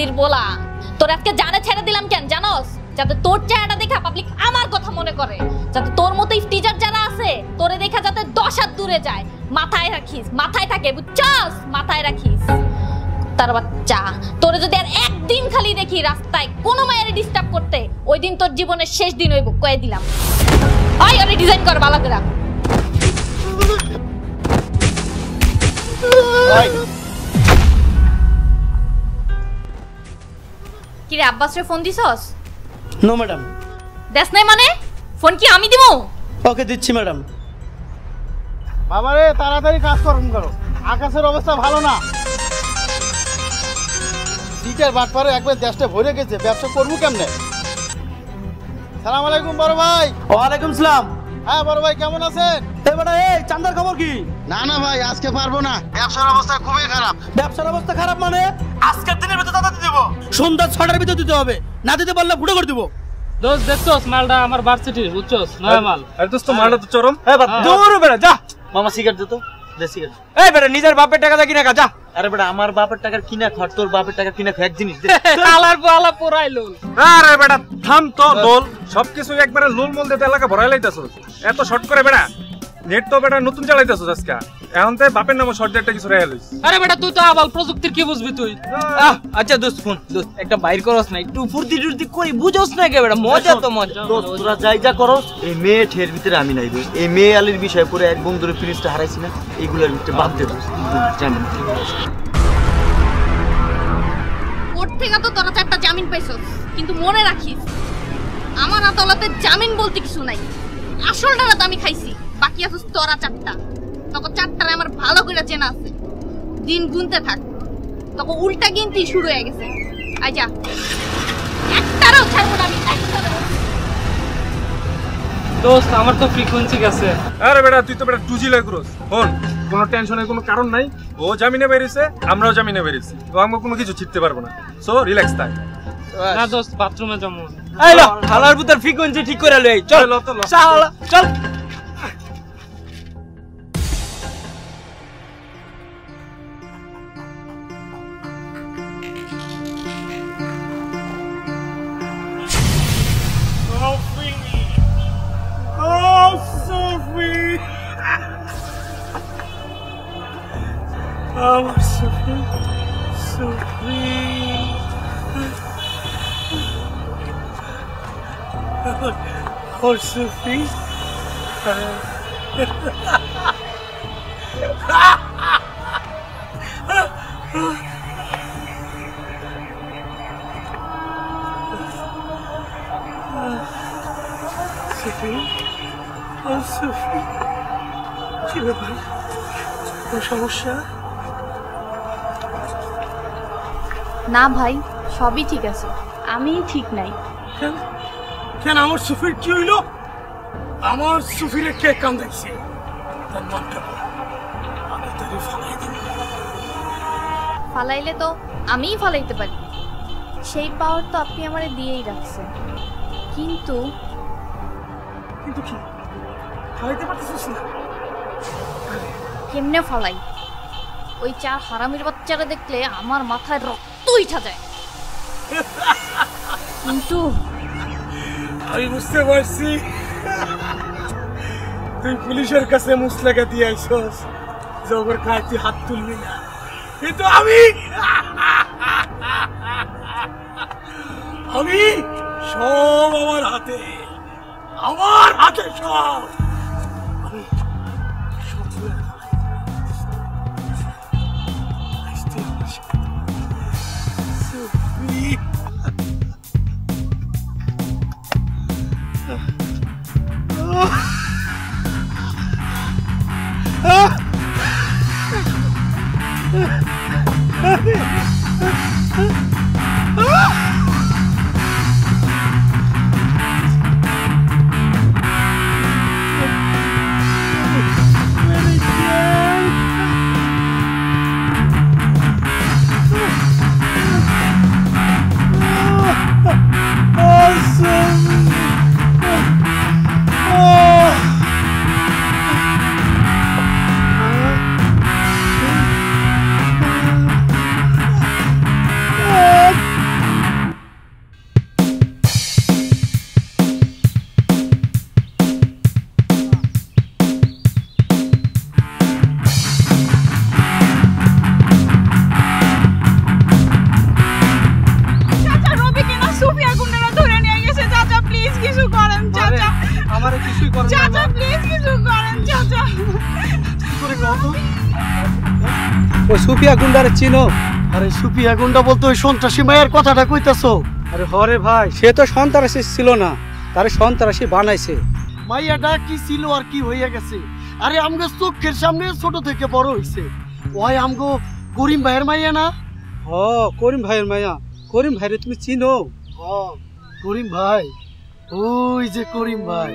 মন্দির বলা তোর আজকে জানে ছেড়ে দিলাম কেন জানোস যাতে তোর চেহারাটা দেখা পাবলিক আমার কথা মনে করে যাতে তোর মতো টিচার যারা আছে তোরে দেখা যাতে 10 হাত দূরে যায় মাথায় রাখিস মাথায় থাকে বুঝছস মাথায় রাখিস তার বাচ্চা তোরে যদি আর একদিন খালি দেখি রাস্তায় কোনো মায়ের ডিস্টার্ব করতে ওই দিন তোর জীবনের শেষ দিন হইব কয়ে দিলাম আই আরে ডিজাইন কর ভালো করে কি রে আব্বাসরে ফোন দিছস নো ম্যাডাম দেখ নাই মানে ফোন কি আমি দিব ওকে দিচ্ছি ম্যাডাম বাবা রে তাড়াতাড়ি কাজ করো আকাশের অবস্থা ভালো না টিচার বাটপারে একবার দেশটা ভরে গেছে ব্যবসা করবো কেমনে সালাম আলাইকুম বড় ভাই ওয়ালাইকুম সালাম হ্যাঁ বড় ভাই কেমন আছেন এই বেটা এই চান্দার খবর কি না না ভাই আজকে পারবো না ব্যবসার অবস্থা খুবই খারাপ ব্যবসার অবস্থা খারাপ মানে আজকের দিনের ভিতরে দাদা দিয়ে দেব সন্ধ্যা 6টার ভিতরে দিতে হবে না দিতে পারলে ফুটো করে দেব দোস্ত দেখছস মালটা আমার ভার্সিটির বুঝছস নয়া মাল আরে দোস্ত মালটা তো চরম দূর বেটা যা মামা সিগারেট দে তো দে সিগারেট এই বেটা নিজের বাপের টাকা দা কিনা খা যা আরে বেটা আমার বাপের টাকা কিনা খা তোর বাপের টাকা কিনা খা এক জিনিস দে কালার পালা পোরাইলো আরে বেটা থাম তো দোল সবকিছু একবারে লোল মোল দিতে এলাকা ভরাই লাইতাছস এত শর্ট করে বেটা নেট তো বেটা নতুন চালাইতাছস আজকে এখন তো বাপের নামে শর্ট একটা কিছু রাইয়া লইছ আরে বেটা তুই তো আবাল প্রযুক্তির কি বুঝবি তুই আচ্ছা দোস্ত ফোন দোস্ত একটা বাইর করস না একটু ফুর্তি টুর্তি করি বুঝছস না কে বেটা মজা তো মজা দোস্ত তোরা যাই যা করস এই মেয়ে ঠের ভিতরে আমি নাই দোস্ত এই মেয়ে আলির বিষয় পরে এক বন্ধুর ফ্রিজটা হারাইছি না এইগুলোর ভিতরে বাদ দে দোস্ত জানেন ঠিক আছে কোর্ট থেকে তো তোরা 4টা জামিন পাইছস কিন্তু মনে রাখিস আমার আদালতে জামিন বলতে কিছু নাই আসলটা তো আমি খাইছি বাকি আছে তোরা 4টা তখন 4টারে আমার ভালো করে চেনা আছে দিন গুনতে থাক তখন উল্টা গিনতি শুরু হয়ে গেছে আচ্ছা একটারও ছাড়বো না আমি দোস্ত আমার তো ফ্রিকোয়েন্সি গেছে আরে বেটা তুই তো বেটা টুজি লাগরস ফোন কোনো টেনশনের কোনো কারণ নাই ও জামিনে বেরিয়েছে আমরাও জামিনে বেরিয়েছি তো আমরা কোনো কিছু ছিটতে পারবো না সো রিল্যাক্স থাক না দোস্ত বাথরুমে যাবো এই ল হালার পুতার ফ্রিকোয়েন্সি ঠিক করে লই চল চল চল और सुफी सुफी और सुफी কি ব্যাপার কোনো সমস্যা না ভাই সবই ঠিক আছে আমি ঠিক নাই কেন আমার সুফির কি হইল আমার সুফিরে কে কান্দাইছে তার নামটা আমি তারে ফালাই দেব ফালাইলে তো আমিই ফালাইতে পারি সেই পাওয়ার তো আপনি আমারে দিয়েই রাখছেন কিন্তু কিন্তু কি ফালাইতে পারতেছিস না কেমনে ফালাই ওই 4 হারামির বাচ্চারা দেখলে আমার মাথায় রক্ত উঠা যায় কিন্তু আমি বুঝতে পারছি তুই পুলিশের কাছে মুসলাকা দিয়ে আইসস জবর খায় তুই হাত তুলবি না কিন্তু আমি সব আমার হাতে সব আমি সব তুলে ওই সুফিয়া গুন্ডারে চিনো? আরে সুফিয়া গুন্ডা বলতে ওই সন্ত্রাসী মায়ের কথাটা কইতাছো? আরে হরে ভাই, সে তো সন্ত্রাসী ছিল না, তারে সন্ত্রাসী বানাইছে। মাইয়াটা কি ছিল আর কি হইয়া গেছে? আরে আমগো চোখের সামনে ছোট থেকে বড় হইছে। ওই আমগো করিম ভাইয়ের মাইয়া না? করিম ভাইয়ের মাইয়া। করিম ভাইরে তুমি চিনো? করিম ভাই, ওই যে করিম ভাই।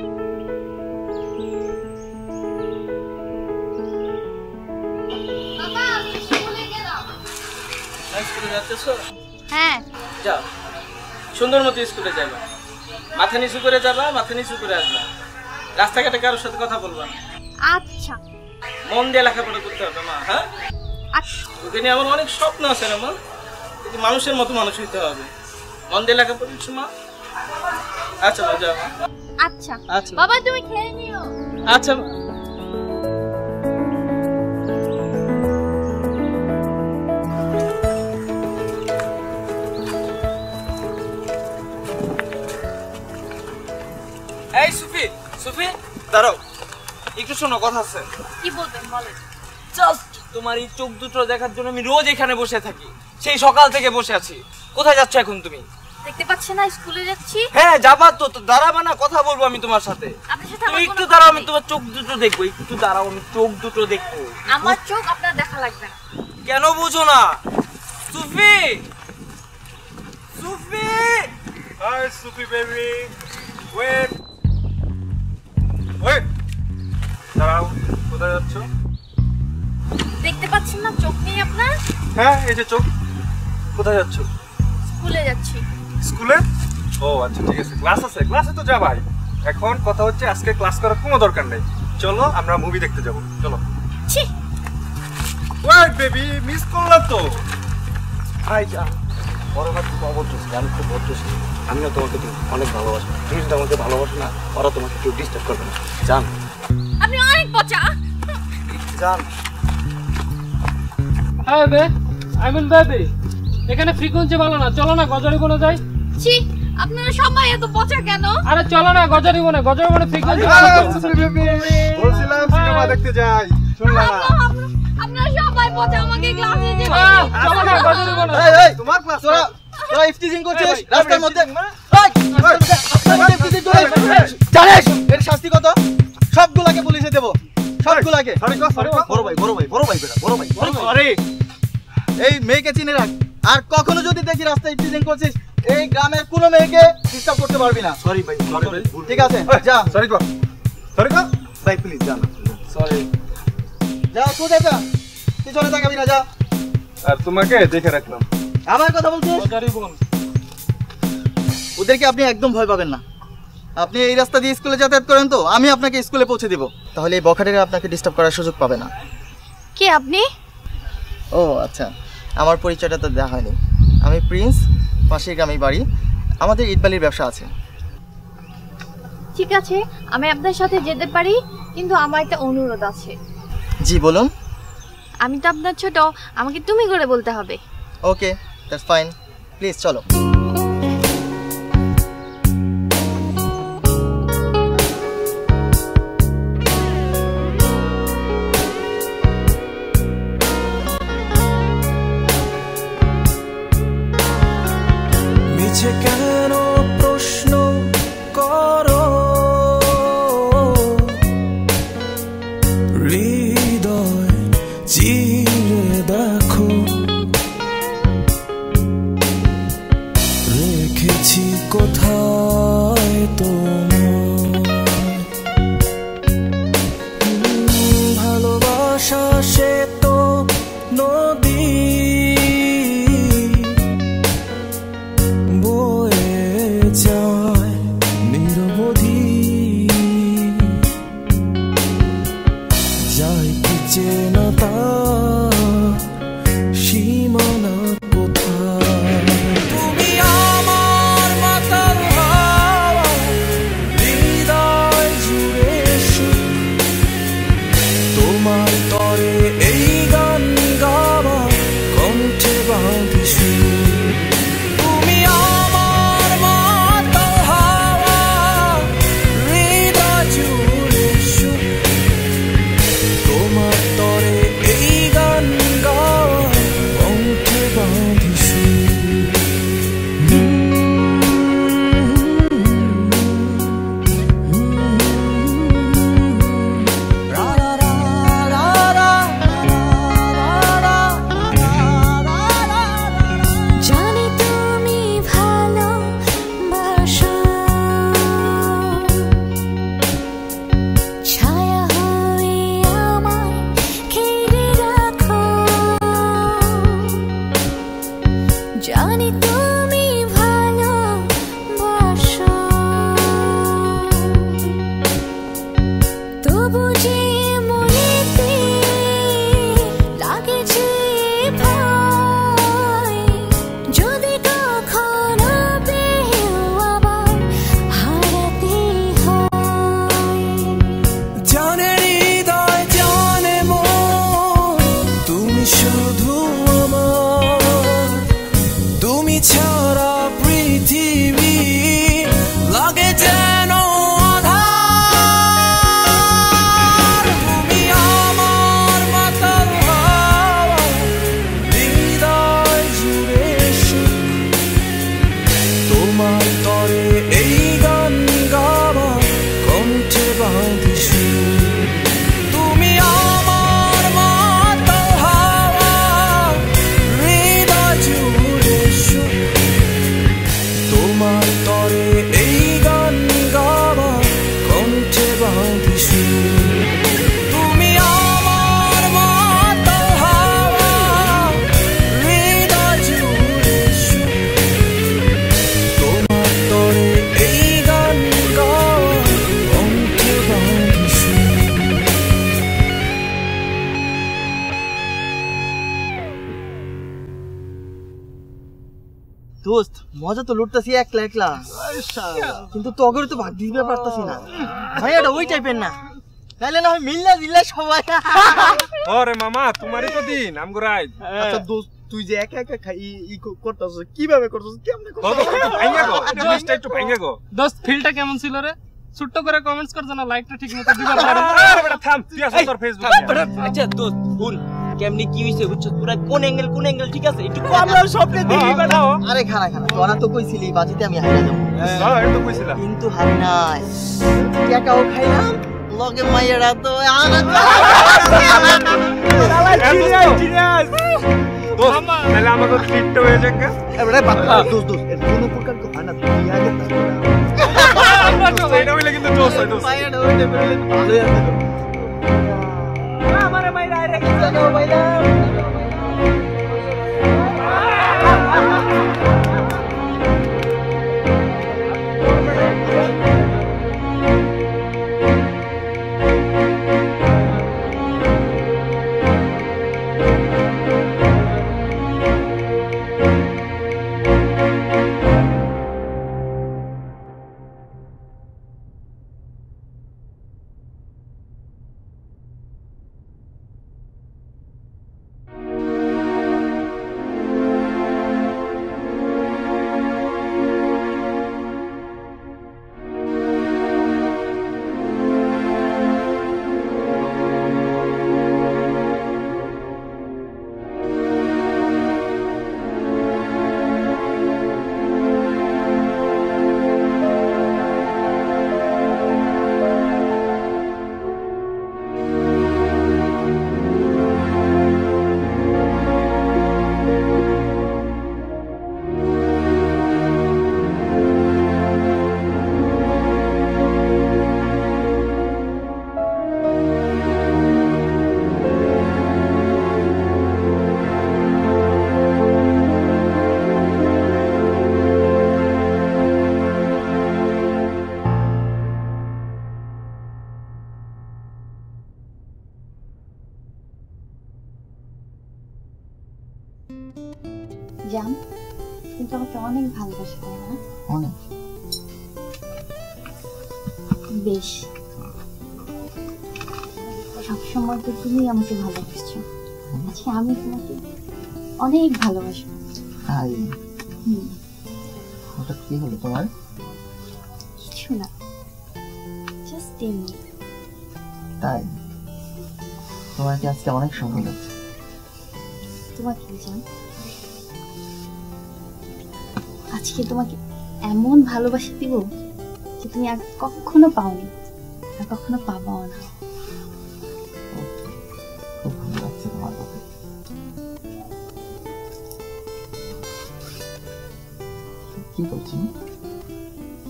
হ্যাঁ, যাও সুন্দর মতো স্কুলে যাবা, মাথা নিচু করে যাবা, মাথা নিচু করে আসবা, রাস্তাঘাটে কারোর সাথে কথা বলবা না। আচ্ছা মন দিয়ে লেখাপড়া করতে হবে মা। হ্যাঁ, তোকে নিয়ে আমার অনেক স্বপ্ন আছে না মা, কিন্তু মানুষের মতো মানুষ হইতে হবে। মন দিয়ে লেখাপড়া করছো মা? আচ্ছা মা, যাও। আচ্ছা আচ্ছা বাবা, তুমি খেয়ে নিও। আচ্ছা এই সুফি, সুফি দাঁড়াও একটু, শোনো কথা আছে। কি বলবেন বলেন। জাস্ট তোমার এই চোখ দুটো দেখার জন্য আমি রোজ এখানে বসে থাকি, সেই সকাল থেকে বসে আছি। কোথায় যাচ্ছ এখন তুমি? দেখতে পাচ্ছ না স্কুলে যাচ্ছি। হ্যাঁ যাবা তো, দাঁড়াবা না, কথা বলবো আমি তোমার সাথে। আপনার সাথে তুমি আমার একটু কোনো দাঁড়াও, কথা আমি নেই। তোমার চোখ দুটো দেখবো। একটু দাঁড়াও, আমি চোখ দুটো দেখবো। আমার চোখ আপনার দেখা লাগবে না। কেন বুঝো না? সুফি, সুফি, হাই সুফি বেবি, ওয়েট ওয়েট, দাঁড়াও। কোথায় যাচ্ছ? দেখতে পাচ্ছেন না চোখ নেই আপনার? হ্যাঁ এই যে চোখ। কোথায় যাচ্ছ? স্কুলে যাচ্ছি। স্কুলে? ও আচ্ছা ঠিক আছে, ক্লাস আছে, ক্লাসে তো যাবাই। এখন কথা হচ্ছে আজকে ক্লাস করার কোনো দরকার নেই, চলো আমরা মুভি দেখতে যাব। চলো। ছি, ওয়েট বেবি, মিস করলাম তো। ভাই যা, বড় ভাই খুব অভদ্র ছিল, আমি খুব ভদ্র ছিল। আমিও তোমাকে অনেক ভালোবাসি। তুমি যদি আমাকে ভালোবাসো না, ওরা তোমাকে কেউ ডিস্টার্ব করবে না। জান, আপনি অনেক পচা। জান। হ্যাঁ বে, আই মিন বেবি, এখানে ফ্রিকোয়েন্সি ভালো না, চলো না গজারি বনে যাই। ছি, আপনারা সবাই এত পচা কেন? আরে চলো না গজারি বনে ফ্রিকোয়েন্সি ভালো। বলছিলাম সিনেমা দেখতে যাই, শুনলা না? আপনারা সবাই পচা, আমাকে ক্লাসে যেতে চলো না গজারি বনে। এই তোমার ক্লাস, তোরা ইফটিজিং করছিস রাস্তার মধ্যে। জানিস এর শাস্তি কত? সবগুলাকে পুলিশে দেব, সবগুলাকে। বড় ভাই, বড় ভাই, বড় ভাই, বেটা বড় ভাই। আরে এই মেয়েকে চিনে রাখ, আর কখনো যদি দেখি রাস্তায় ইফটিজিং করছিস, এই গ্রামের কোনো মেয়েকে ডিস্টার্ব করতে পারবি না। সরি ভাই, ঠিক আছে যা। সরি কর, সরি কর ভাই প্লিজ যা না। সরি। যা কোথায় যা, পিছনে তাকাবি না, যা। আর তোমাকে দেখে রাখলাম। আমার কথা বলছিস? গজারি বন। ওদেরকে আপনি একদম ভয় পাবেন না। আপনি এই রাস্তা দিয়ে স্কুলে যাতায়াত করেন তো, আমি আপনাকে স্কুলে পৌঁছে দিব। তাহলে এই বখাটেরা আপনাকে ডিস্টার্ব করার সুযোগ পাবে না। কে আপনি? ও আচ্ছা, আমার পরিচয়টা তো দেওয়া হয়নি। আমি প্রিন্স, পাশের গ্রামেই বাড়ি। আমাদের ইটবালির ব্যবসা আছে। ঠিক আছে, আমি আপনার সাথে যেতে পারি, কিন্তু আমার একটা অনুরোধ আছে। জি বলুন। আমি তো আপনার ছোট, আমাকে তুমি করে বলতে হবে। ওকে, দ্যাটস ফাইন, প্লিজ চলো। মিছে কেন প্রশ্ন করো, হৃদয় চিরে দেখো, রেখেছি কোথায় তোমায়। ভালোবাসা সে তো নদী, বয়ে যায় নিরবধি, যায় কি চেনা তার সীমানা কোথায়। তুমি আমার মাতাল হাওয়া, হৃদয় জুড়ে সুর, তোমার তরে এই গান গাওয়া, কণ্ঠে বাঁধি সুর। তুমি আমার মাতাল হাওয়া, হৃদয় জুড়ে সুর, তোমার তরে এই গান গাওয়া, দোস্ত মজা তো লুটতাছি একলা একলা, কিন্তু তগরে তো ভাগ দিতে পারতাছি না। ভাইয়াটা ওই টাইপের না, তাইলে না মিল্লা জিল্লা সবাই। ওরে মামা তোমারই তো দিন আমগো রাইত। আচ্ছা দোস্ত তুই যে একা একা খাই ই করতাছস, কিভাবে করতাছস, কেমনে করতাছস? ভাইঙ্গা গো জিনিসটা একটু ভাইঙ্গা গো। দোস্ত ফিলটা কেমন ছিল রে? ছোট্ট করে কমেন্টস করছ না, লাইকটা ঠিকমতো দিবার পারে। আরে বেটা থাম, তুই আসো তোর ফেসবুক। আচ্ছা দোস্ত শুন কেমনে কি হইছে বুঝছস, পুরা কোন অ্যাঙ্গেল ঠিক আছে একটু আমরা স্বপ্নে দেখি বেটা। আরে খানা তোরা তো কইছিলি বাজিতে আমি হারিয়ে যাব। হ্যাঁ এটা তো কইছিলাম, কিন্তু হারি নাই, টাকাও খাইলাম লগে মাইয়ারা তো দোস্ত তাহলে আমাকে ট্রিটটা হয়ে যাক। এবারে বাবা দোস্ত এর কোনো প্রকার কো হয় না, তুই আগে এটা হইলে কিন্তু জোস হয় দোস্ত। মাইয়ারা ওইটা বলে ভালোই আছে তো। আমারে মাইরা আইরা কি জানো ভাইলা। জান কিন্তু আমাকে অনেক ভালোবাসে তাই না? অনেক বেশ, সবসময় তো তুমি আমাকে ভালোবাসছো, আজকে আমি তোমাকে অনেক ভালোবাসবো। হাই হঠাৎ কি হলো তোমার? কিছু না, জাস্ট এমনি। তাই তোমাকে আজকে অনেক সুন্দর লাগছে। তোমাকে জান আজকে তোমাকে এমন ভালোবাসা দিব যে তুমি আর কখনো পাওনি আর কখনো পাবাও না। খুব ভালো লাগছে তোমার কথা। কি বলছি?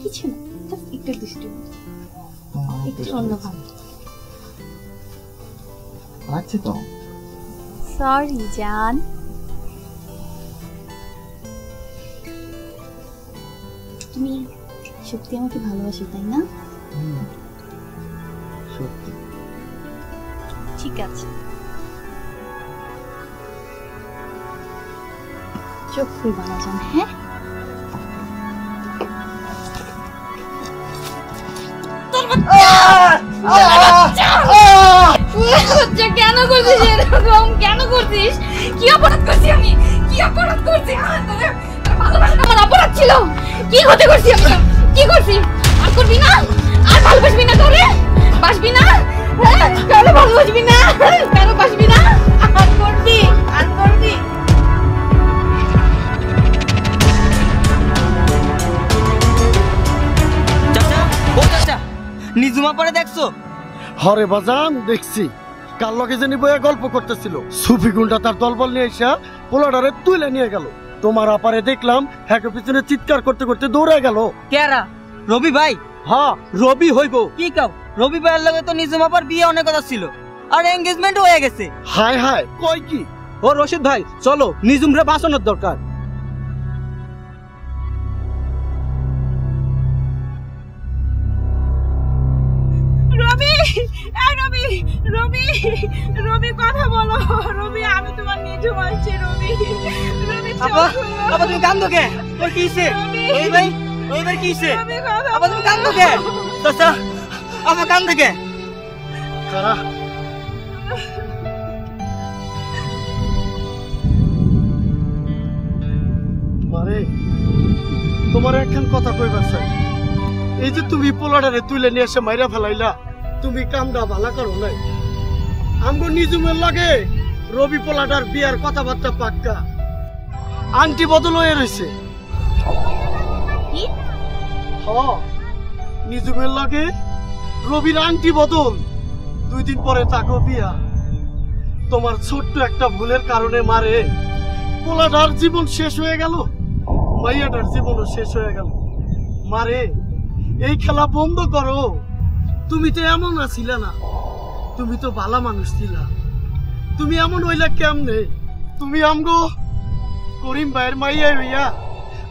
কিছু না, জাস্ট একটু দুষ্টু, একটু অন্যভাবে লাগছে তো। সরি জান। তুমি সত্যি আমাকে ভালোবাসো তাই না? সত্যি। ঠিক আছে, চোখ খুলবা না জান। হ্যাঁ কেন করছিস এরকম? কেন করছিস? কি অপরাধ করছি আমি? কি অপরাধ করছি? ভালোবাসা আমার অপরাধ ছিল। কি হতে করছি আমি? কি করছি? আর করবি না? আর ভালোবাসবি না? তোরে বাসবি না? কেন ভালোবাসবি না? কেন বাসবি না? আর করবি? আর করবি? চাচা ও চাচা নিজুমা পরে দেখছো? হরে বাজান দেখছি, কার লগে জানি বইয়া গল্প করতেছিল। সুফি গুন্ডা তার দলবল নিয়ে এসে পোলাডারে তুলে নিয়ে গেল। তোমার আপারে দেখলাম হ্যাকের পিছনে চিৎকার করতে করতে দৌড়ে গেল। কেরা? রবি ভাই? হ্যাঁ রবি হইব। কি কাও? রবি ভাইয়ের লগে তো নিজুমা পর বিয়ে অনেক কথা ছিল আর এনগেজমেন্ট হয়ে গেছে। হায় হায় কই কি? ও রশিদ ভাই চলো, নিজুমরে বাঁচানোর দরকার। রবি, এই রবি, রবি, রবি কথা বলো। রবি আমি তোমার নিজু বলছি। রবি, রবি আপা আপা তুমি কান্দো কে? তোর কি হইছে? ওই ভাই কি হইছে? আপা তুমি কান্দো কে? চাচা আপা কান্দে কে? কারা মারে তোমার একখান কথা কইবার চাই। এই যে তুমি পোলাটারে তুলে নিয়ে এসে মাইরা ফেলাইলা, তুমি কামটা ভালা করো নাই। আমগো নিজুমের লাগে রবি পোলাটার বিয়ার কথাবার্তা পাক্কা, আন্টি বদল হয়ে রয়েছে। নিজুমের লাগে রবির আন্টি বদল, 2 দিন পরে তাকো বিয়া। তোমার ছোট্ট একটা ভুলের কারণে মারে পোলাটার জীবন শেষ হয়ে গেল, মাইয়াটার জীবনও শেষ হয়ে গেল। মারে এই খেলা বন্ধ করো। তুমি তো এমন আছিলা না, তুমি তো ভালো মানুষ ছিলা। তুমি এমন হইলা কেমনে? তুমি আমগো করিম ভাইয়ের মাইয়া হইয়া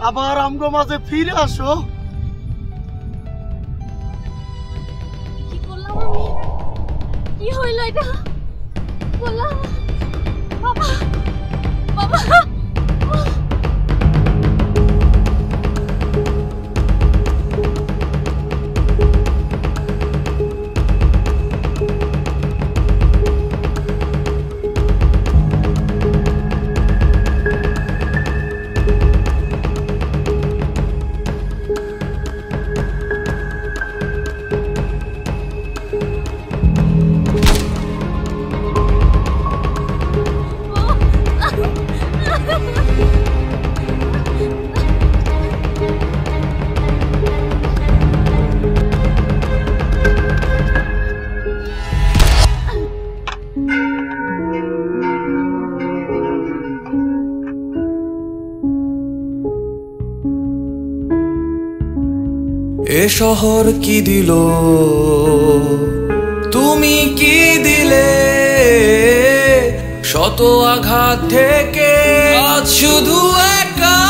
আবার আমগো মাঝে ফিরে আসো। কি করলাম আমি? কি হইল এটা? বললাম বাবা বাবা এ শহর কি দিল, তুমি কি দিলে? শত আঘাত থেকে আজ শুধু একা।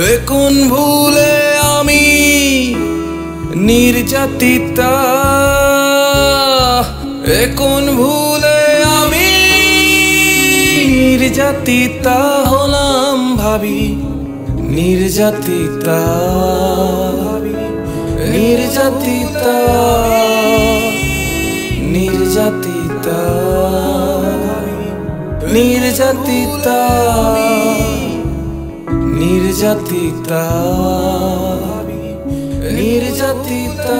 এ কোন ভুলে আমি নির্যাতিতা, এ কোন ভুলে আমি নির্যাতিতা হলাম ভাবি। নির্যাতিতা নির্যাতিতা নির্যাতিতা নির্যাতিতা নির্যাতিতা নির্যাতিতা